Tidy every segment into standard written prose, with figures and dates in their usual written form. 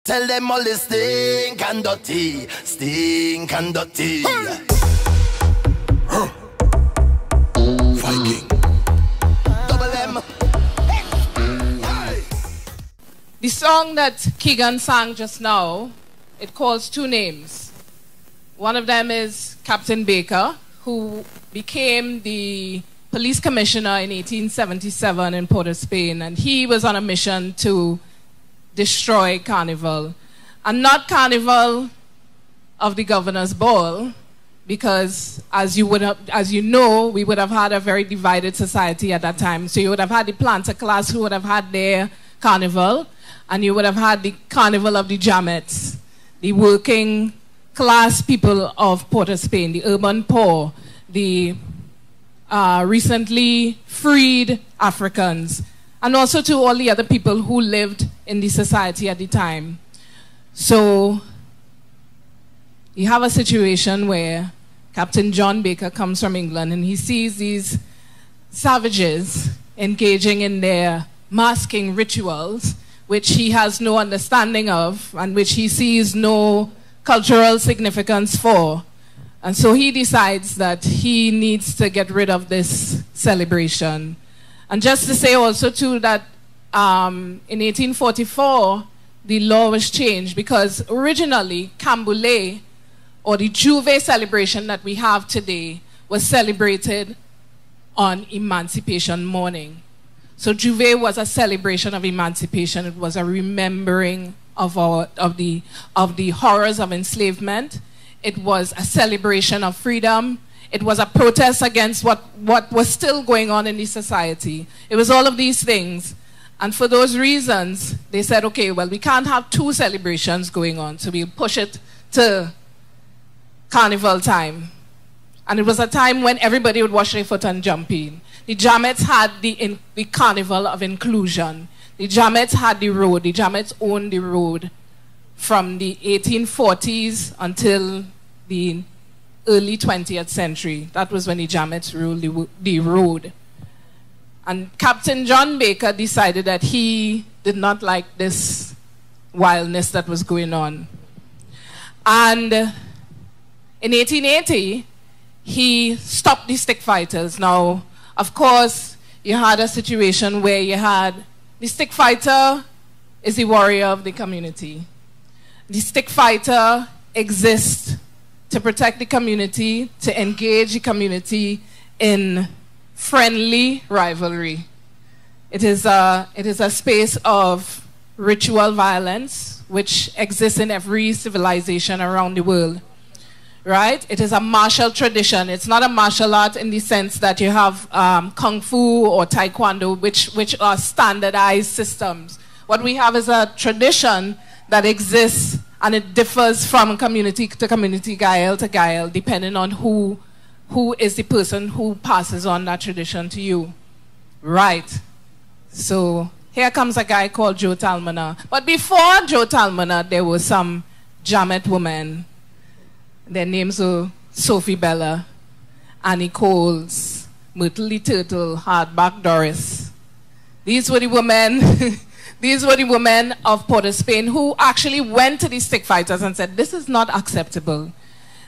Tell them all the stink and dirty, stink and dirty. Viking. Double M. The song that Keegan sang just now, it calls two names. One of them is Captain Baker, who became the police commissioner in 1877 in Port of Spain, and he was on a mission to destroy Carnival. And not Carnival of the Governor's Ball, because as you know, we would have had a very divided society at that time. So you would have had the planter class who would have had their carnival, and you would have had the carnival of the Jammets, the working class people of Port of Spain, the urban poor, the recently freed Africans, and also to all the other people who lived in the society at the time. So you have a situation where Captain John Baker comes from England and he sees these savages engaging in their masking rituals, which he has no understanding of and which he sees no cultural significance for. And so he decides that he needs to get rid of this celebration. And just to say also too that in 1844, the law was changed because originally Camboulet, or the Juve celebration that we have today, was celebrated on Emancipation morning. So Juve was a celebration of emancipation. It was a remembering of the horrors of enslavement. It was a celebration of freedom. It was a protest against what was still going on in the society. It was all of these things. And for those reasons, they said, okay, well, we can't have two celebrations going on, so we'll push it to carnival time. And it was a time when everybody would wash their foot and jump in. The Jammets had the carnival of inclusion. The Jammets had the road. The Jammets owned the road from the 1840s until the early 20th century. That was when the Jammets ruled the road. And Captain John Baker decided that he did not like this wildness that was going on. And in 1880, he stopped the stick fighters. Now, of course, you had a situation where you had the stick fighter is the warrior of the community. The stick fighter exists to protect the community, to engage the community in friendly rivalry. It is a space of ritual violence which exists in every civilization around the world, right? It is a martial tradition. It's not a martial art in the sense that you have Kung Fu or Taekwondo, which are standardized systems. What we have is a tradition that exists, and it differs from community to community, guile to guile, depending on who is the person who passes on that tradition to you. Right. So here comes a guy called Joe Talmana. But before Joe Talmana, there were some Jammet women. Their names were Sophie Bella, Annie Coles, Myrtle the Turtle, Hardback Doris. These were the women these were the women of Port of Spain who actually went to these stick fighters and said, this is not acceptable.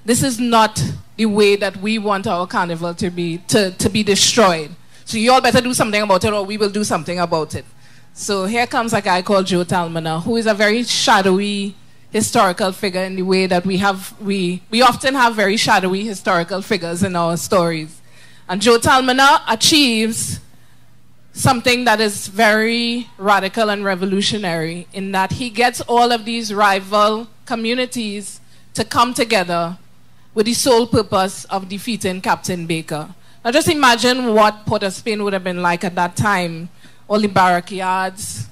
This is not the way that we want our carnival to be destroyed. So you all better do something about it or we will do something about it. So here comes a guy called Joe Talmana, who is a very shadowy historical figure in the way that we often have very shadowy historical figures in our stories. And Joe Talmana achieves something that is very radical and revolutionary in that he gets all of these rival communities to come together with the sole purpose of defeating Captain Baker. Now just imagine what Port of Spain would have been like at that time. All the barrack yards,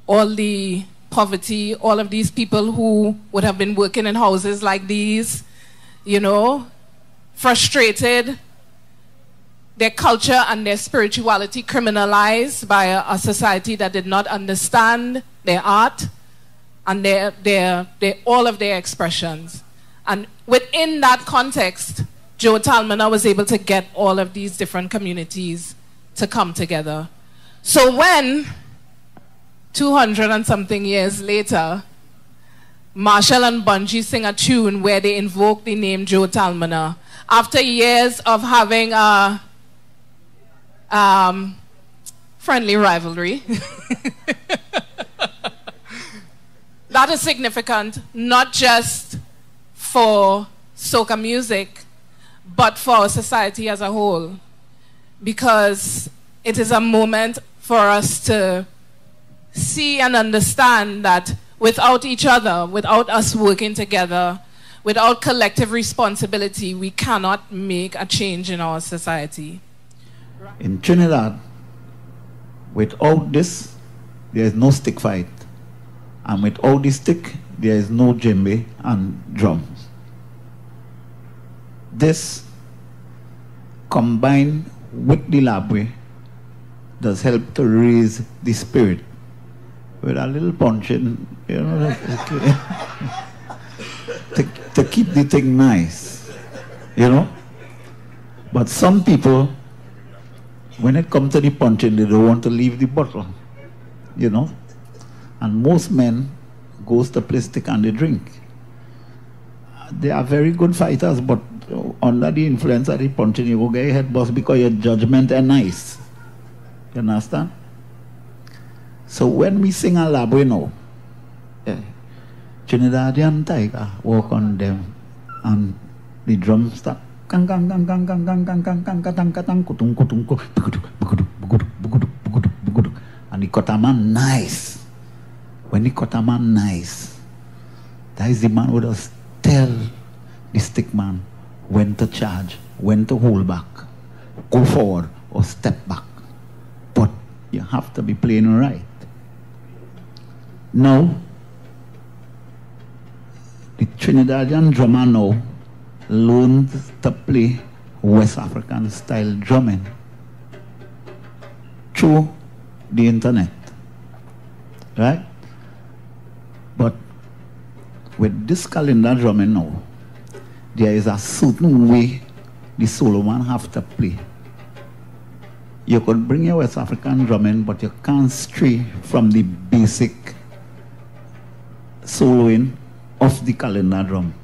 all the poverty, all of these people who would have been working in houses like these, you know, frustrated, their culture and their spirituality criminalized by a society that did not understand their art and all of their expressions. And within that context, Joe Talmana was able to get all of these different communities to come together. So when 200 and something years later, Machel and Bunji sing a tune where they invoke the name Joe Talmana. After years of having a friendly rivalry. That is significant, not just for soca music, but for our society as a whole, because it is a moment for us to see and understand that without each other, without us working together, without collective responsibility, we cannot make a change in our society. In Trinidad, without this, there is no stick fight. And without the stick, there is no djembe and drums. This, combined with the labwe, does help to raise the spirit. With a little punching, you know, to keep the thing nice, you know. But some people, when it comes to the punching, they don't want to leave the bottle, you know. And most men goes to play stick and they drink. They are very good fighters, but under the influence of the punching, you go get your head bust because your judgment is nice. You understand? So when we sing a labwe now, Trinidadian tiger walk on them, and the drum start. And the kotaman nice. When the kotaman nice, that is the man who does tell the stick man when to charge, when to hold back, go forward or step back. But you have to be playing right. Now, the Trinidadian drummer now learns to play West African style drumming through the internet, right? But with this calendar drumming now, there is a certain way the solo man have to play. You could bring your West African drumming, but you can't stray from the basic soloing of the calendar drum.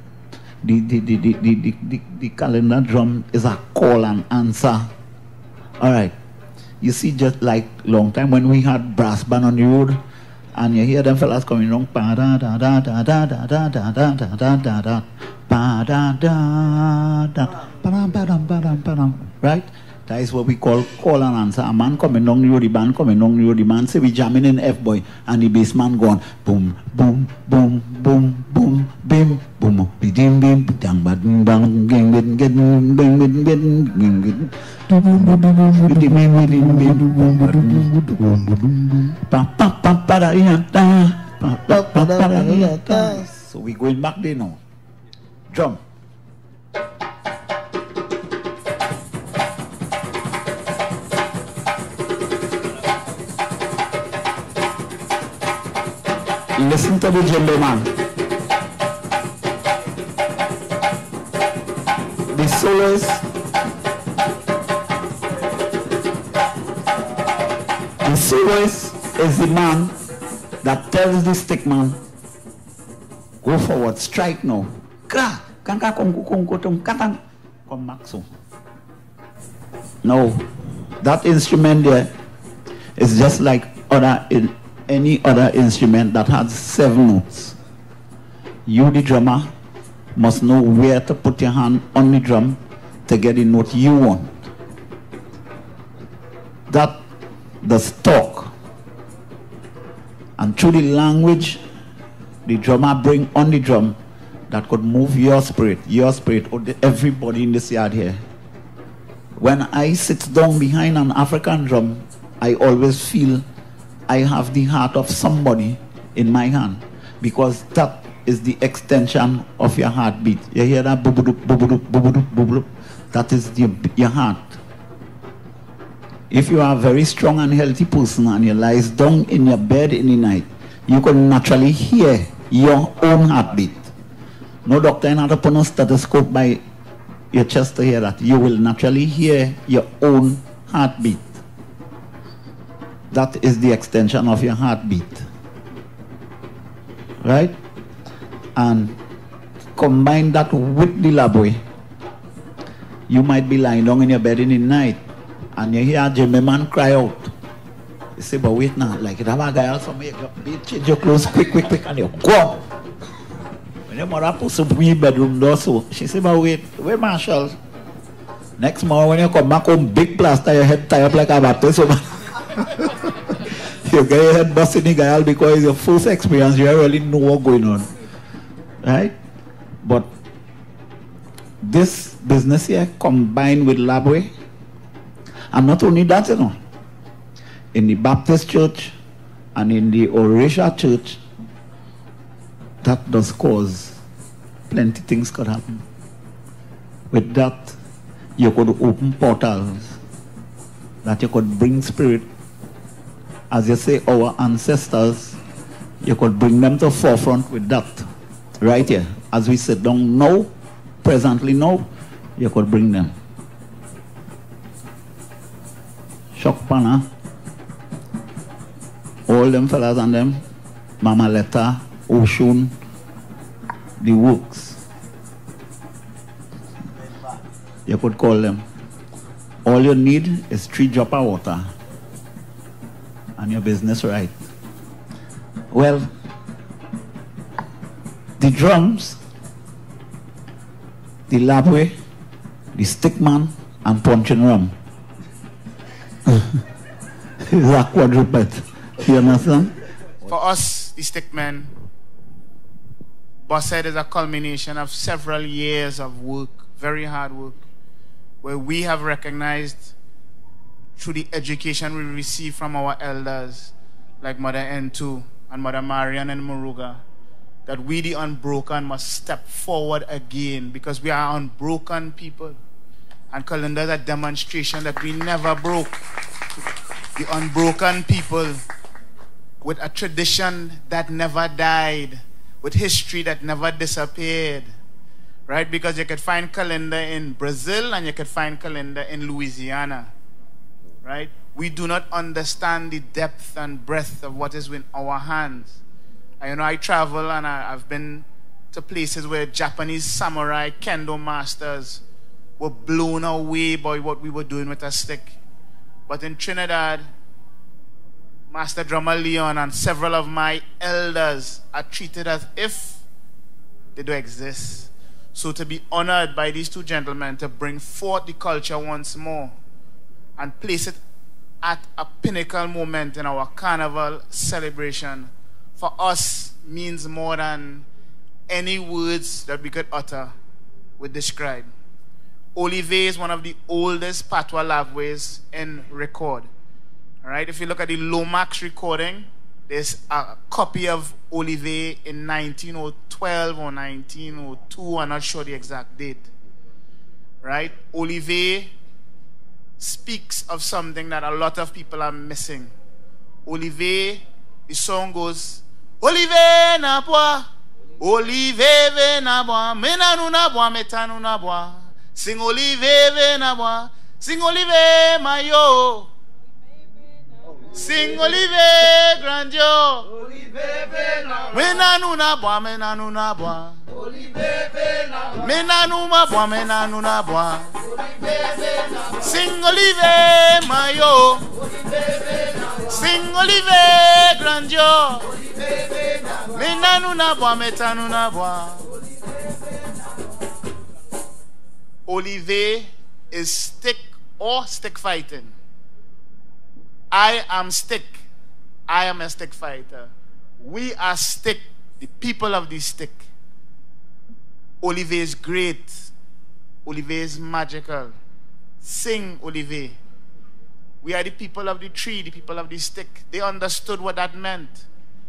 The calendar drum is a call and answer. All right. You see, just like long time when we had brass band on the road, and you hear them fellas coming along, pa da da da da da da da da da da da da da, pa da da da, pa dam pa dam pa dam pa dam. Right? That is what we call and answer. A man coming down the road, the band coming down the road, the man say we jamming in F-boy, and the bass man going boom, boom, boom, boom, boom, bim, boom, bim, bim, bang, bang, bang, bing, bing, bing, bing, bing, bing, bing. So we going back there now. Drum. Listen to the djembe man. The soloist. The soloist is the man that tells the stick man, go forward, strike now. Come back so. No, that instrument there is just like any other instrument that has 7 notes. You, the drummer, must know where to put your hand on the drum to get the note you want. That does talk. And through the language the drummer bring on the drum, that could move your spirit, or everybody in this yard here. When I sit down behind an African drum, I always feel I have the heart of somebody in my hand, because that is the extension of your heartbeat. You hear that? That is your heart. If you are a very strong and healthy person and you lie down in your bed in the night, you can naturally hear your own heartbeat. No doctor ain't had to put a stethoscope by your chest to hear that. You will naturally hear your own heartbeat. that is the extension of your heartbeat. Right? And combine that with the labwe. You might be lying down in your bed in the night and you hear a Jimmy man cry out. You say, but wait now, like it have a guy also make you change your clothes quick, and you go. When your mother puts up in your bedroom door, so she say, but wait Machel. Next morning when you come back home, big plaster, your head tie up like a Baptist. So you get your head busting the guy because it's your first experience, you really know what's going on. Right? But this business here combined with Labwe, and not only that, you know, in the Baptist church and in the Orisha church, that does cause plenty things could happen. With that, you could open portals, that you could bring spirit, as you say, our ancestors, you could bring them to forefront with that. Right here, as we sit down now, presently now, you could bring them. Shokpana, all them fellas and them, Mama Letta, Oshun, the works. You could call them. All you need is 3 drops of water and your business right. Well, the drums, the labwe, the stickman, and punching rum. Is a quadruped. You understand? For us, the stickman, Boss said is a culmination of several years of work, very hard work, where we have recognized through the education we receive from our elders, like Mother N2 and Mother Marian and Muruga, that we the unbroken must step forward again, because we are unbroken people. And Calendar is a demonstration that we never broke. The unbroken people with a tradition that never died, with history that never disappeared. Right? Because you could find Calendar in Brazil and you could find Calendar in Louisiana. Right? We do not understand the depth and breadth of what is in our hands. I travel and I've been to places where Japanese samurai kendo masters were blown away by what we were doing with a stick. But in Trinidad, Master Drummer Leon and several of my elders are treated as if they do exist. So to be honored by these two gentlemen to bring forth the culture once more and place it at a pinnacle moment in our carnival celebration, for us means more than any words that we could utter would describe. Olive is one of the oldest patois lavways in record. All right, if you look at the Lomax recording, there's a copy of Olive in 1912 or 1902. I'm not sure the exact date. Right? Olive speaks of something that a lot of people are missing. Olive, the song goes, Olive na bois, Olive ve na bois, menanu na bois, metanu na bois. Sing Olive ve na bois, sing Olive mayo. Sing Olive grandio. Menanu na bois, menanu na bois. Menanu ma bois, menanu na bois. Sing Olive mayo. Sing Olive grandio. Menanu na bois, metanu na bois. Olive is stick or stick fighting. I am stick. I am a stick fighter. We are stick, the people of the stick. Olive is great. Olive is magical. Sing Olive. We are the people of the tree, the people of the stick. They understood what that meant.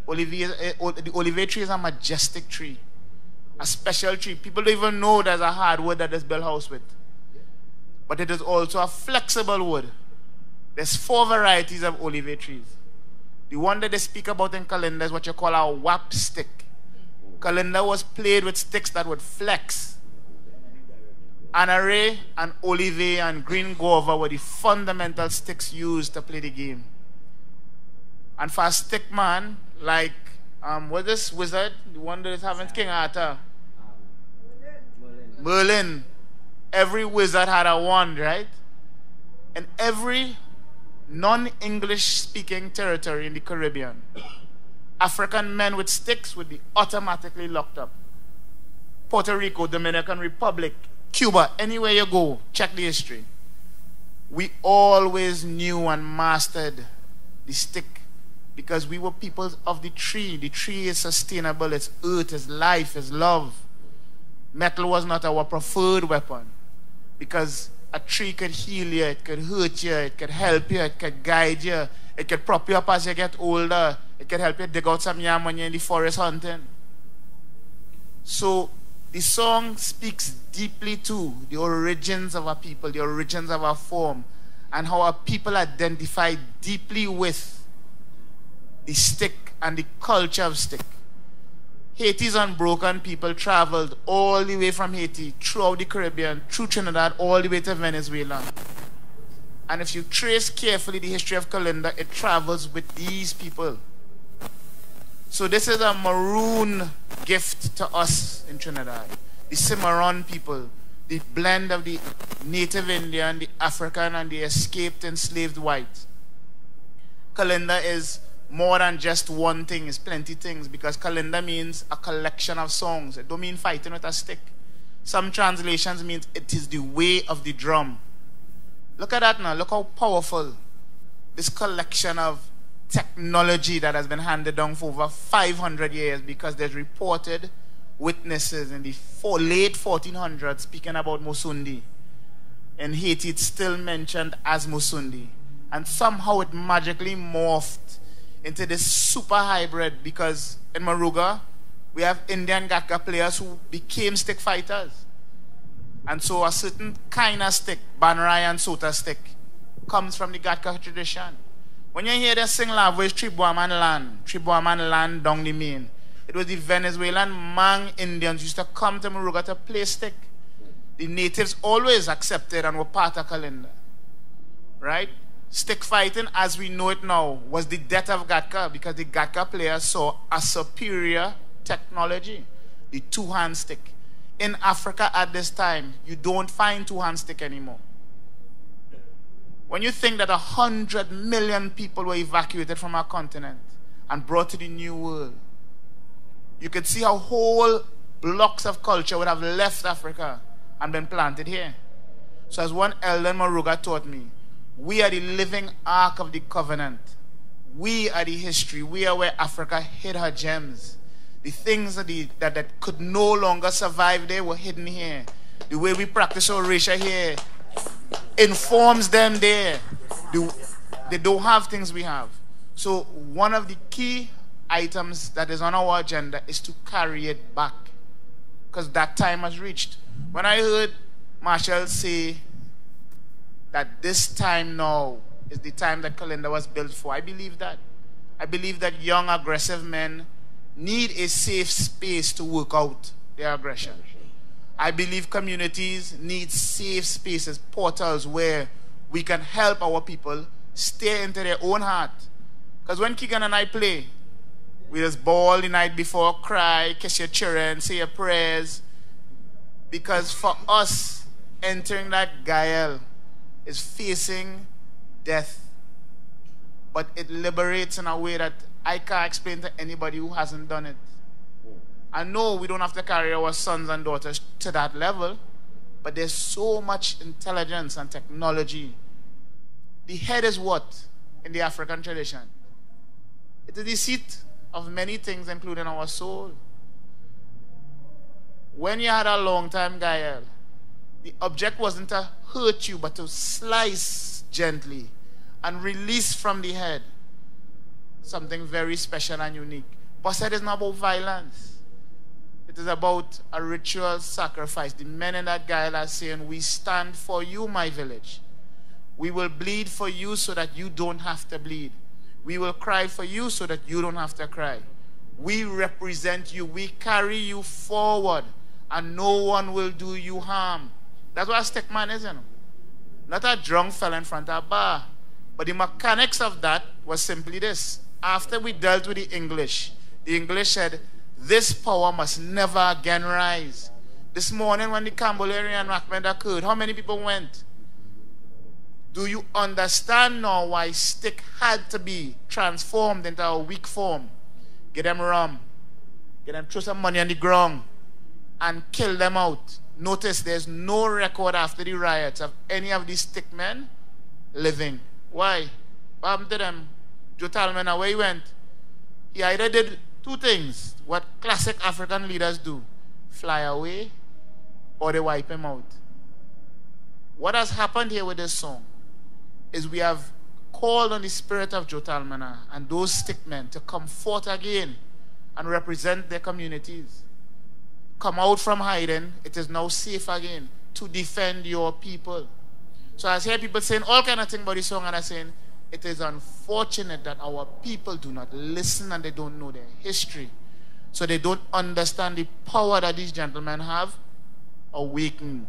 The Olive tree is a majestic tree. A special tree. People don't even know there's a hardwood that is built house with. But it is also a flexible wood. There's 4 varieties of olive trees. The one that they speak about in Calendar is what you call a wap stick. Calendar was played with sticks that would flex. Anare and olive and green guava were the fundamental sticks used to play the game. And for a stick man, like, what's this wizard? The one that is having King Arthur? Merlin. Every wizard had a wand, right? And every non-English speaking territory in the Caribbean, African men with sticks would be automatically locked up. Puerto Rico, Dominican Republic, Cuba, anywhere you go, check the history. We always knew and mastered the stick because we were people of the tree. The tree is sustainable, it's earth, it's life, it's love. Metal was not our preferred weapon because a tree could heal you, it could hurt you, it could help you, it could guide you, it could prop you up as you get older, it could help you dig out some yam when you're in the forest hunting. So the song speaks deeply to the origins of our people, the origins of our form, and how our people identify deeply with the stick and the culture of stick. Haiti's unbroken people traveled all the way from Haiti, throughout the Caribbean, through Trinidad, all the way to Venezuela. And if you trace carefully the history of Kalinda, it travels with these people. So this is a maroon gift to us in Trinidad. The Cimarron people, the blend of the native Indian, the African, and the escaped enslaved white. Kalinda is more than just one thing, it's plenty things, because Kalinda means a collection of songs. It don't mean fighting with a stick. Some translations mean it is the way of the drum. Look at that now, look how powerful this collection of technology that has been handed down for over 500 years, because there's reported witnesses in the late 1400s speaking about Musundi. In Haiti, it's still mentioned as Musundi. And somehow it magically morphed into this super hybrid, because in Maruga, we have Indian Gatka players who became stick fighters. And so a certain kind of stick, Banrai and Sota stick, comes from the Gatka tradition. When you hear them sing language, Tribuaman land down the main, it was the Venezuelan Mang Indians used to come to Maruga to play stick. The natives always accepted and were part of Kalinda. Right? Stick fighting, as we know it now, was the death of Gatka, because the Gatka players saw a superior technology, the two-hand stick. In Africa at this time, you don't find two-hand stick anymore. When you think that 100 million people were evacuated from our continent and brought to the New World, you could see how whole blocks of culture would have left Africa and been planted here. So as one elder in Maruga taught me, we are the living ark of the covenant. We are the history. We are where Africa hid her gems. The things that could no longer survive there were hidden here. The way we practice Orisha here informs them there. They don't have things we have. So one of the key items that is on our agenda is to carry it back, because that time has reached. When I heard Machel say that this time now is the time that Kalinda was built for, I believe that. I believe that young, aggressive men need a safe space to work out their aggression. I believe communities need safe spaces, portals where we can help our people stay into their own heart. Because when Keegan and I play, we just bawl the night before, cry, kiss your children, say your prayers. Because for us, entering that Gael is facing death, but it liberates in a way that I can't explain to anybody who hasn't done it. I know we don't have to carry our sons and daughters to that level, but there's so much intelligence and technology. The head is what in the African tradition? It is the seat of many things, including our soul. When you had a long time Gael, the object wasn't to hurt you, but to slice gently and release from the head something very special and unique. Posed is not about violence. It is about a ritual sacrifice. The men in that Gael are saying, we stand for you, my village. We will bleed for you so that you don't have to bleed. We will cry for you so that you don't have to cry. We represent you. We carry you forward, and no one will do you harm. That's what a stick man is, you know. Not a drunk fella in front of a bar. But the mechanics of that was simply this. after we dealt with the English said, this power must never again rise. This morning when the Cambodian enactment occurred, how many people went? Do you understand now why stick had to be transformed into a weak form? Get them rum, get them throw some money on the ground, and kill them out. Notice there's no record after the riots of any of these stick men living. Why? What happened to them? Joe Talman, where he went? He either did two things, what classic African leaders do: fly away, or they wipe him out. What has happened here with this song is we have called on the spirit of Joe Talman and those stick men to come forth again and represent their communities. Come out from hiding. It is now safe again to defend your people. So I hear people saying all kind of things about this song, and I'm saying it is unfortunate that our people do not listen and they don't know their history. So they don't understand the power that these gentlemen have awakened.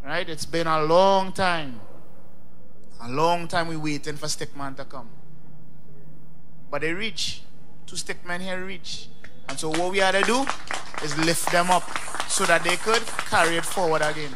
Right? It's been a long time. A long time we waiting for stickman to come. But they reach. Two stickmen here reach. And so what we had to do is lift them up so that they could carry it forward again.